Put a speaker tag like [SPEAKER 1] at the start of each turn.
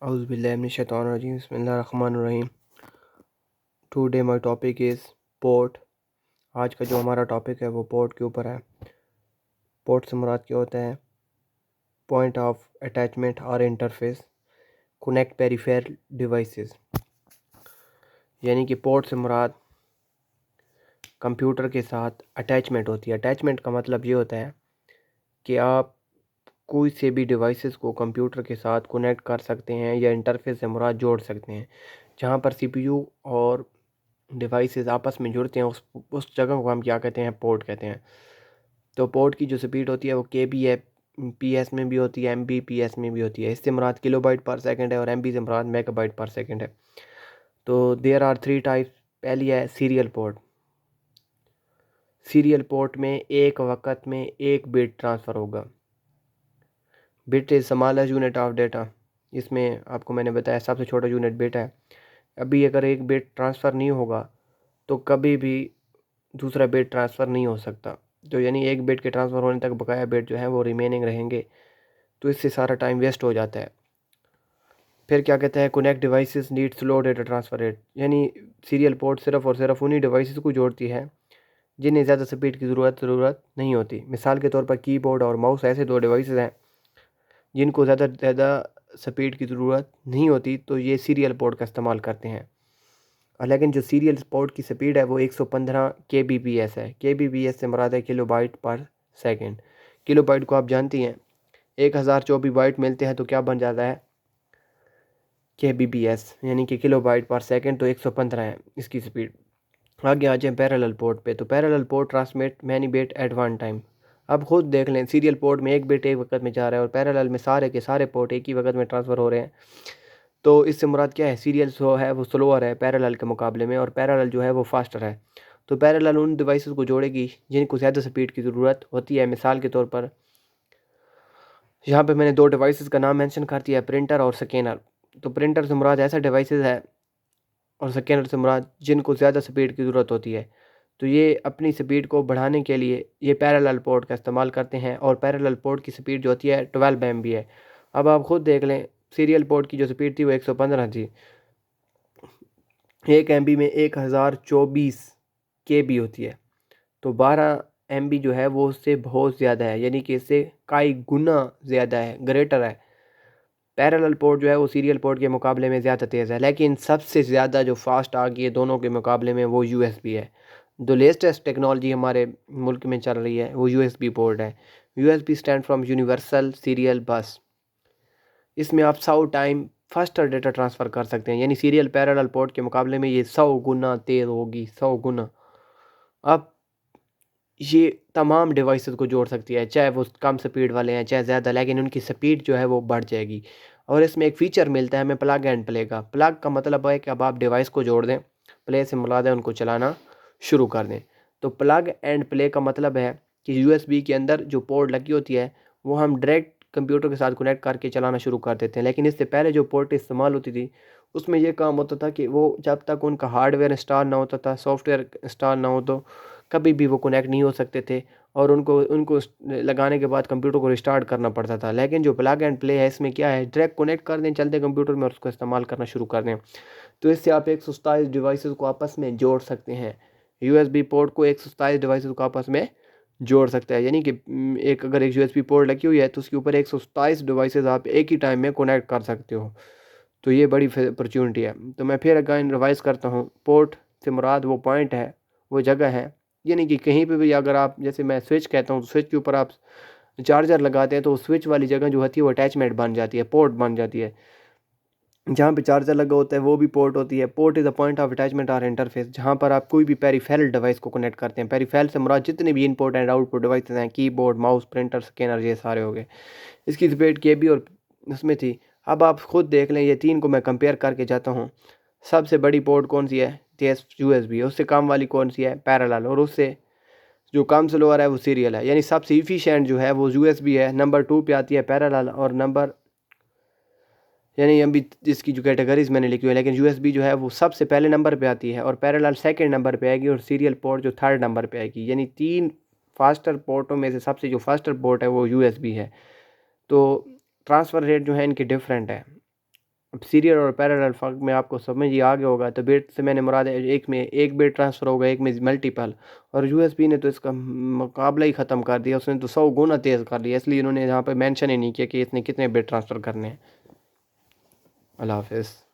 [SPEAKER 1] Auzubillahiminash-shaytanir-rajim. Bismillahir-rahmanir-rahim. Today my topic is port. आज का जो हमारा टॉपिक है वो पोर्ट के ऊपर है। पोर्ट से मुराद क्या होता है? पॉइंट ऑफ अटैचमेंट और इंटरफेस कनेक्ट पेरिफेरल डिवाइसेस। यानी कि पोर्ट से मुराद कंप्यूटर के साथ अटैचमेंट होती है। अटैचमेंट का मतलब ये होता है कि आप कोई से भी डिवाइसेस को कंप्यूटर के साथ कनेक्ट कर सकते हैं या इंटरफेस से मुराद जोड़ सकते हैं। जहाँ पर सीपीयू और डिवाइसेस आपस में जुड़ते हैं उस जगह को हम क्या कहते हैं? पोर्ट कहते हैं। तो पोर्ट की जो स्पीड होती है वो केबी है, पीएस में भी होती है, एमबी पीएस में भी होती है। इससे मुराद किलोबाइट पर सेकंड है और एमबी से मुराद मेगाबाइट पर सेकंड है। तो देयर आर 3 टाइप्स। पहली है सीरियल पोर्ट। सीरियल पोर्ट में एक वक्त में एक बिट ट्रांसफ़र होगा। Bit is smallest unit of data. इसमें आपको मैंने बताया सबसे छोटा यूनिट बिट है। अभी अगर एक बिट ट्रांसफ़र नहीं होगा तो कभी भी दूसरा बिट ट्रांसफ़र नहीं हो सकता। तो यानी एक बिट के ट्रांसफ़र होने तक बकाया बिट जो है वो रिमेनिंग रहेंगे। तो इससे सारा टाइम वेस्ट हो जाता है। फिर क्या कहते हैं? Connect devices need slow data transfer rate. यानी सीरियल पोर्ट सिर्फ और सिर्फ उन्हीं डिवाइसेस को जोड़ती है जिन्हें ज़्यादा स्पीड की ज़रूरत नहीं होती। मिसाल के तौर पर कीबोर्ड और माउस ऐसे दो डिवाइसेस हैं जिनको ज़्यादा स्पीड की ज़रूरत नहीं होती, तो ये सीरियल पोर्ट का इस्तेमाल करते हैं। लेकिन जो सीरियल पोर्ट की स्पीड है वो 115 kbps है। kbps से मुराद है किलोबाइट पर सेकंड। किलोबाइट को आप जानती हैं, 1024 बाइट मिलते हैं तो क्या बन जाता है? kbps, यानी कि किलोबाइट पर सेकंड। तो 115 है इसकी स्पीड। आगे आ जाए पैरेलल पोर्ट पे। तो parallel port transmit many bit at one time. अब खुद देख लें, सीरियल पोर्ट में एक बिट एक वक्त में जा रहा है और पैरेलल में सारे के सारे पोर्ट एक ही वक्त में ट्रांसफ़र हो रहे हैं। तो इससे मुराद क्या है? सीरियल जो है वो स्लोअर है पैरेलल के मुकाबले में, और पैरेलल जो है वो फास्टर है। तो पैरेलल उन डिवाइसेस को जोड़ेगी जिनको ज़्यादा स्पीड की ज़रूरत होती है। मिसाल के तौर पर यहाँ पे मैंने दो डिवाइसेस का नाम मेंशन कर दिया, प्रिंटर और स्कैनर। तो प्रिंटर से मुराद ऐसा डिवाइसेस है और स्कैनर से मुराद जिनको ज़्यादा स्पीड की ज़रूरत होती है। तो ये अपनी स्पीड को बढ़ाने के लिए ये पैरेलल पोर्ट का इस्तेमाल करते हैं, और पैरेलल पोर्ट की स्पीड जो होती है 12 MB है। अब आप खुद देख लें, सीरियल पोर्ट की जो स्पीड थी वो 115 थी। 1 MB में 1024 KB होती है। तो 12 MB जो है वो उससे बहुत ज़्यादा है, यानी कि इससे कई गुना ज़्यादा है, ग्रेटर है। पैरेलल पोर्ट जो है वो सीरियल पोर्ट के मुकाबले में ज़्यादा तेज़ है, लेकिन सबसे ज़्यादा जो फास्ट आ गई है दोनों के मुकाबले में वो USB है। जो लेटेस्ट टेक्नोलॉजी हमारे मुल्क में चल रही है वो USB पोर्ट है। USB stand from universal serial बस। इसमें आप 100 टाइम फास्टर डेटा ट्रांसफ़र कर सकते हैं, यानी सीरियल पैरेलल पोर्ट के मुकाबले में ये 100 गुना तेज़ होगी, 100 गुना। अब ये तमाम डिवाइसेस को जोड़ सकती है, चाहे वो कम स्पीड वाले हैं चाहे ज़्यादा, लेकिन उनकी स्पीड जो है वो बढ़ जाएगी। और इसमें एक फ़ीचर मिलता है हमें प्लग एंड प्ले का। प्लग का मतलब है कि अब आप डिवाइस को जोड़ दें, प्ले से मुराद है उनको चलाना शुरू कर दें। तो प्लग एंड प्ले का मतलब है कि USB के अंदर जो पोर्ट लगी होती है वो हम डायरेक्ट कंप्यूटर के साथ कनेक्ट करके चलाना शुरू कर देते हैं। लेकिन इससे पहले जो पोर्ट इस्तेमाल होती थी उसमें ये काम होता था कि वो जब तक उनका हार्डवेयर इंस्टॉल ना होता था, सॉफ्टवेयर इंस्टॉल ना हो, तो कभी भी वो कनेक्ट नहीं हो सकते थे, और उनको उनको लगाने के बाद कंप्यूटर को रिस्टार्ट करना पड़ता था। लेकिन जो प्लग एंड प्ले है इसमें क्या है, डायरेक्ट कनेक्ट कर दें चलते कंप्यूटर में और उसको इस्तेमाल करना शुरू कर दें। तो इससे आप 127 डिवाइसेस को आपस में जोड़ सकते हैं। USB पोर्ट को 127 डिवाइसेस को आपस में जोड़ सकता है, यानी कि एक अगर एक USB पोर्ट लगी हुई है तो उसके ऊपर 127 डिवाइसेस आप एक ही टाइम में कनेक्ट कर सकते हो। तो ये बड़ी अपॉर्चुनिटी है। तो मैं फिर अगेन रिवाइज करता हूँ, पोर्ट से मुराद वो पॉइंट है, वो जगह है, यानी कि कहीं पे भी अगर आप, जैसे मैं स्विच कहता हूँ, तो स्विच के ऊपर आप चार्जर लगाते हैं तो स्विच वाली जगह जो होती है वो अटैचमेंट बन जाती है, पोर्ट बन जाती है। जहाँ पे चार्जर लगा होता है वो भी पोर्ट होती है। Port is a point of attachment और इंटरफेस, जहाँ पर आप कोई भी पेरिफेरल डिवाइस को कनेक्ट करते हैं। पेरिफेरल से मुराद जितने भी इनपुट एंड आउटपुट डिवाइसेस हैं, कीबोर्ड, माउस, प्रिंटर, स्कैनर, ये सारे हो गए। इसकी स्पीड KB और उसमें थी। अब आप खुद देख लें, ये तीन को मैं कंपेयर करके जाता हूँ। सबसे बड़ी पोर्ट कौन सी है? USB। उससे कम वाली कौन सी है? पैरेलल। और उससे जो कम स्लोअर है वो सीरियल है। यानी सबसे इफिशिएंट जो है वो USB है। नंबर 2 पे आती है पैरेलल, और नंबर, यानी अभी इसकी जो कैटेगरीज मैंने लिखी हुई है, लेकिन USB जो है वो सबसे पहले नंबर पे आती है, और पैरेलल सेकंड नंबर पे आएगी, और सीरियल पोर्ट जो थर्ड नंबर पे आएगी। यानी तीन फास्टर पोर्टों में से सबसे जो फास्टर पोर्ट है वो USB है। तो ट्रांसफ़र रेट जो है इनके डिफरेंट है। अब सीरियल और पैरेलल फ़र्क में आपको समझ ही आ गया होगा। तो बिट से मैंने मुराद है एक में एक बिट ट्रांसफ़र होगा, एक में मल्टीपल। और यूएसबी ने तो इसका मुकाबला ही ख़त्म कर दिया, उसने तो 100 गुना तेज़ कर लिया, इसलिए इन्होंने यहाँ पे मेंशन ही नहीं किया कि इसने कितने बिट ट्रांसफ़र करने हैं। अल्लाह हाफ़िज़।